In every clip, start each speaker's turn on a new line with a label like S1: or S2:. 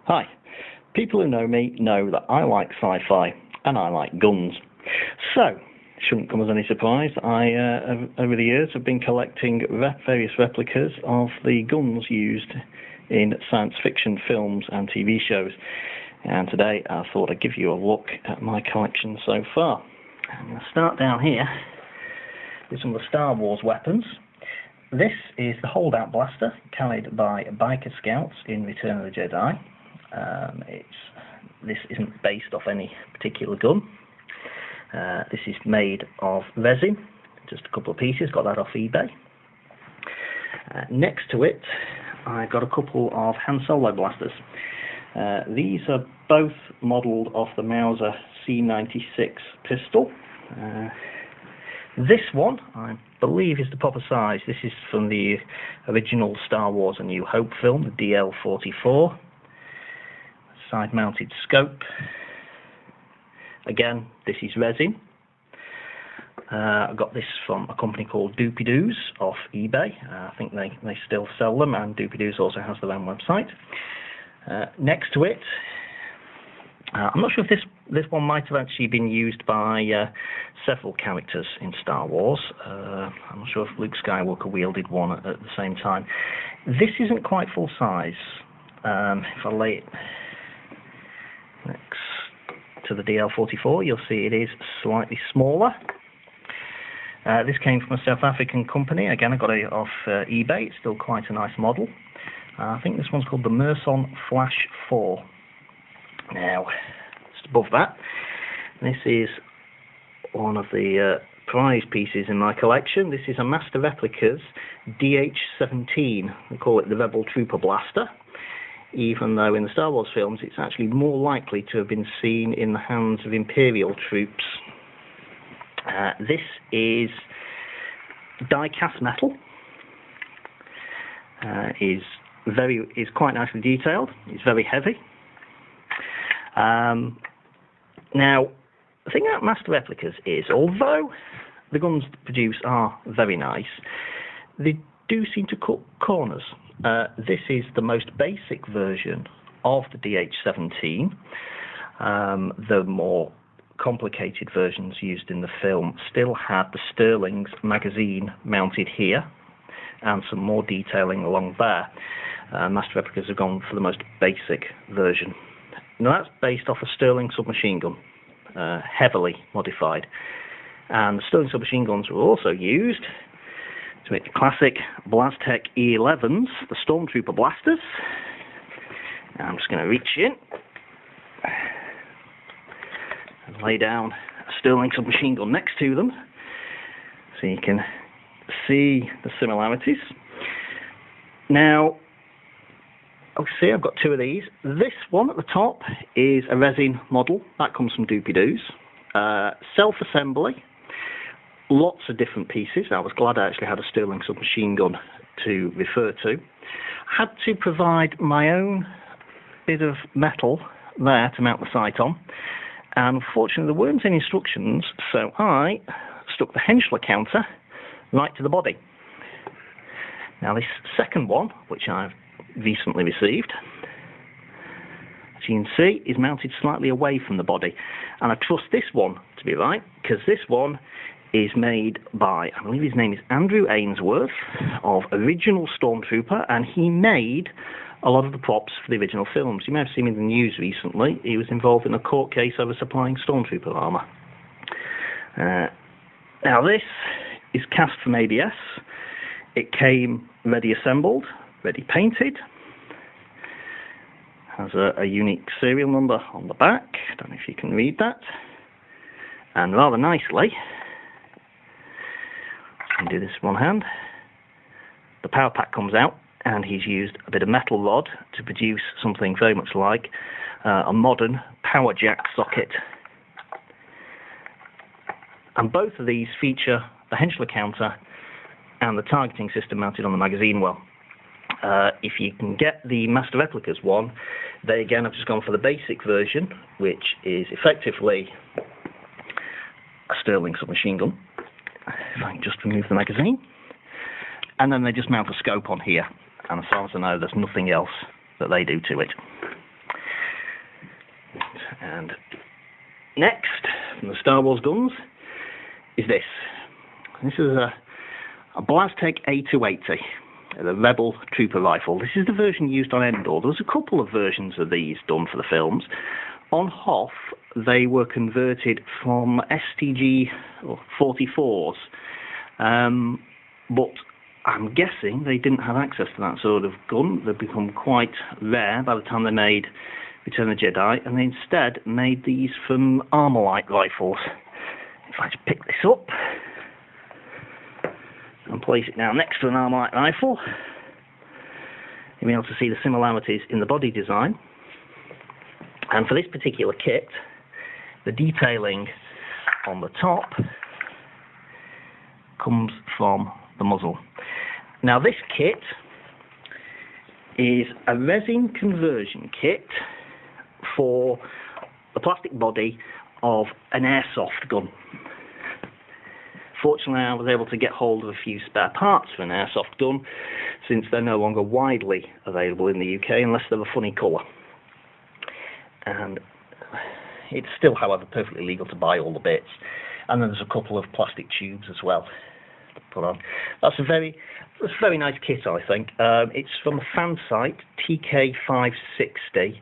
S1: Hi. People who know me know that I like sci-fi and I like guns. So, shouldn't come as any surprise, I, over the years, have been collecting various replicas of the guns used in science fiction films and TV shows. And today I thought I'd give you a look at my collection so far. I'm going to start down here with some of the Star Wars weapons. This is the Holdout Blaster, carried by biker scouts in Return of the Jedi. This isn't based off any particular gun. This is made of resin, just a couple of pieces, got that off eBay. Next to it, I've got a couple of Han Solo blasters. These are both modelled off the Mauser C96 pistol. This one, I believe, is the proper size. This is from the original Star Wars A New Hope film, the DL-44. Side-mounted scope. Again, this is resin. I got this from a company called Doopy-Doos off eBay. I think they still sell them, and Doopy-Doos also has their own website. Next to it, I'm not sure if this one might have actually been used by several characters in Star Wars. I'm not sure if Luke Skywalker wielded one at the same time. This isn't quite full size. If I lay it next to the DL-44, you'll see it is slightly smaller. This came from a South African company. Again, I got it off eBay. It's still quite a nice model. I think this one's called the Merson Flash 4. Now, just above that, this is one of the prize pieces in my collection. This is a Master Replicas DH-17. We call it the Rebel Trooper Blaster, even though in the Star Wars films it's actually more likely to have been seen in the hands of Imperial troops. This is die-cast metal. Is quite nicely detailed. It's very heavy. Now, the thing about Master Replicas is, although the guns produced are very nice, they do seem to cut corners. This is the most basic version of the DH-17. The more complicated versions used in the film still had the Sterling's magazine mounted here and some more detailing along there. Master Replicas have gone for the most basic version. Now that's based off a Sterling submachine gun, heavily modified. And the Sterling submachine guns were also used to make the classic BlazTech E11s, the Stormtrooper Blasters. I'm just going to reach in and lay down a Sterling submachine gun next to them so you can see the similarities. Now, see, I've got two of these. This one at the top is a resin model. That comes from Doopy-Doos. Self-assembly. Lots of different pieces. I was glad I actually had a Sterling submachine gun to refer to. I had to provide my own bit of metal there to mount the sight on. And unfortunately, there weren't any instructions, so I stuck the Henschler counter right to the body. Now, this second one, which I've recently received, as you can see, is mounted slightly away from the body, and I trust this one to be right because this one is made by, I believe his name is Andrew Ainsworth of original Stormtrooper, and he made a lot of the props for the original films. You may have seen him in the news recently. He was involved in a court case over supplying Stormtrooper armour. Now this is cast from ABS. It came ready assembled, ready painted. Has a unique serial number on the back. I don't know if you can read that. And rather nicely, I can do this with one hand, the power pack comes out, and he's used a bit of metal rod to produce something very much like a modern power jack socket. And both of these feature the Henschler counter and the targeting system mounted on the magazine well. If you can get the Master Replicas one, they again have just gone for the basic version, which is effectively a Sterling submachine gun. If I can just remove the magazine. And then they just mount a scope on here. And as far as I know, there's nothing else that they do to it. And next, from the Star Wars guns, is this. This is a Blastech A280, the Rebel Trooper rifle. This is the version used on Endor. There's a couple of versions of these done for the films. On Hoth, they were converted from STG 44s, but I'm guessing they didn't have access to that sort of gun. They've become quite rare by the time they made Return of the Jedi, and they instead made these from Armalite rifles. If I just pick this up and place it now next to an Armalite rifle, you'll be able to see the similarities in the body design. And for this particular kit, the detailing on the top comes from the muzzle. Now this kit is a resin conversion kit for the plastic body of an airsoft gun. Fortunately, I was able to get hold of a few spare parts for an airsoft gun, since they're no longer widely available in the UK unless they're a funny colour. And it's still, however, perfectly legal to buy all the bits. And then there's a couple of plastic tubes as well to put on. That's a very nice kit, I think. It's from a fan site, TK560.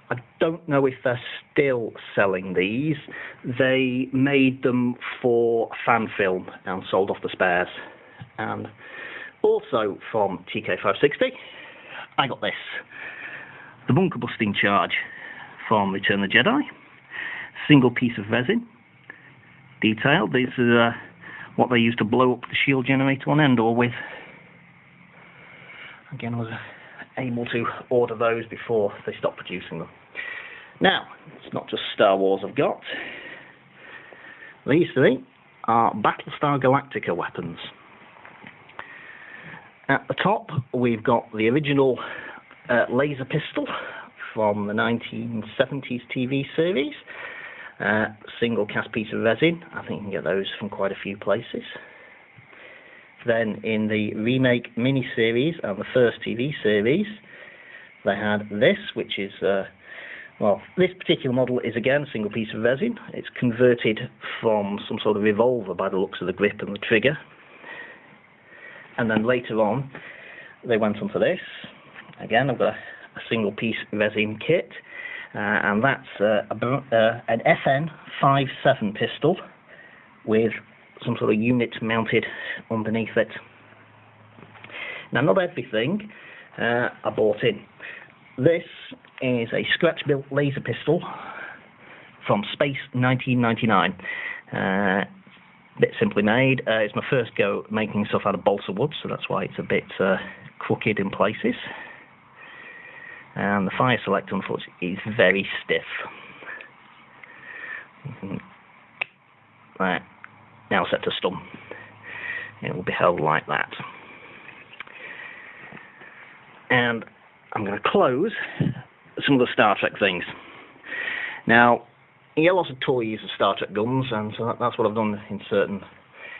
S1: I don't know if they're still selling these. They made them for fan film and sold off the spares. And also from TK560, I got this. The bunker busting charge from Return of the Jedi. Single piece of resin. Detailed. This is what they used to blow up the shield generator on Endor with. Again, I was able to order those before they stopped producing them. Now, it's not just Star Wars I've got. These three are Battlestar Galactica weapons. At the top, we've got the original laser pistol from the 1970s TV series. Single cast piece of resin. I think you can get those from quite a few places. Then in the remake mini-series and the first TV series, they had this, which is, this particular model is again a single piece of resin. It's converted from some sort of revolver by the looks of the grip and the trigger. And then later on, they went on to this. Again, I've got a single piece resin kit, and that's an FN57 pistol with some sort of unit mounted underneath it. Now, not everything I bought in. This is a scratch-built laser pistol from Space 1999. Bit simply made. It's my first go making stuff out of balsa wood, so that's why it's a bit crooked in places. And the fire selector, unfortunately, is very stiff. Right, now set to stun. It will be held like that. And I'm going to close some of the Star Trek things. Now, you get lots of toys of Star Trek guns, and so that's what I've done in certain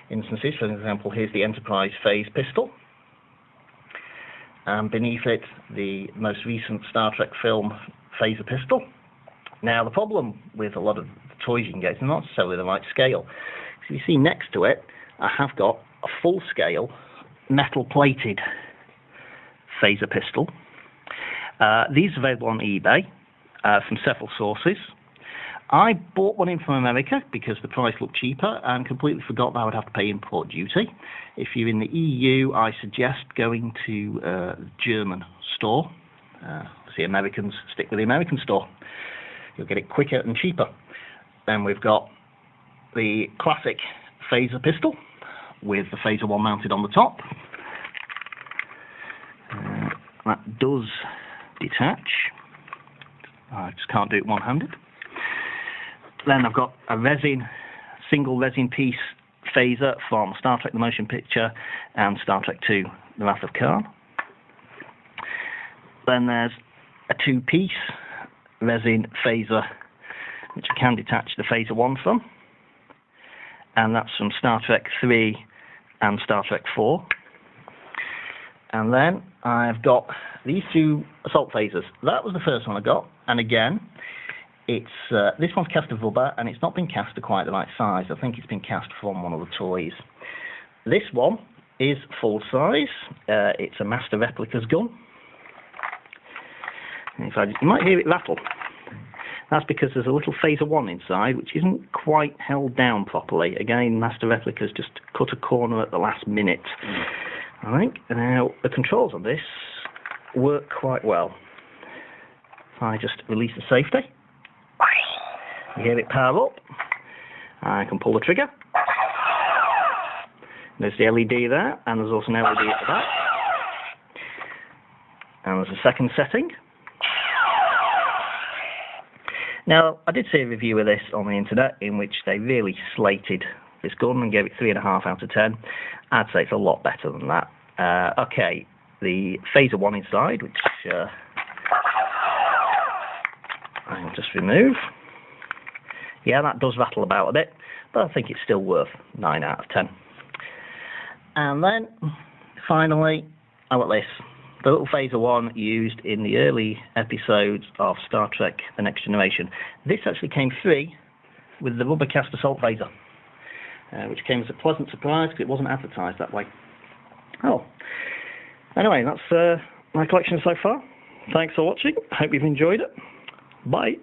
S1: instances. For example, here's the Enterprise Phase pistol. And beneath it, the most recent Star Trek film phaser pistol. Now, the problem with a lot of the toys you can get is they're not necessarily the right scale. So you see next to it, I have got a full-scale, metal-plated phaser pistol. These are available on eBay from several sources. I bought one in from America because the price looked cheaper and completely forgot that I would have to pay import duty. If you're in the EU, I suggest going to a German store. See, Americans stick with the American store. You'll get it quicker and cheaper. Then we've got the classic phaser pistol with the phaser one mounted on the top. That does detach. I just can't do it one-handed. Then I've got a single resin piece phaser from Star Trek The Motion Picture and Star Trek II The Wrath of Khan. Then there's a two-piece resin phaser which I can detach the phaser one from, and that's from Star Trek 3 and Star Trek 4. And then I've got these two assault phasers. That was the first one I got, and again, it's this one's cast of rubber, and it's not been cast to quite the right size. I think it's been cast from one of the toys. This one is full size. It's a Master Replicas gun. In fact, you might hear it rattle. That's because there's a little phaser 1 inside, which isn't quite held down properly. Again, Master Replicas just cut a corner at the last minute. I think now the controls on this work quite well. If I just release the safety, you hear it power up. I can pull the trigger. There's the LED there, and there's also an LED at the back. And there's a second setting. Now, I did see a review of this on the internet in which they really slated this gun and gave it 3.5 out of 10. I'd say it's a lot better than that. Okay, the phaser 1 inside, which I'll just remove. Yeah, that does rattle about a bit, but I think it's still worth 9 out of 10. And then, finally, how about this? The little phaser 1 used in the early episodes of Star Trek The Next Generation. This actually came free with the rubber cast assault phaser, which came as a pleasant surprise because it wasn't advertised that way. Oh, anyway, that's my collection so far. Thanks for watching. Hope you've enjoyed it. Bye.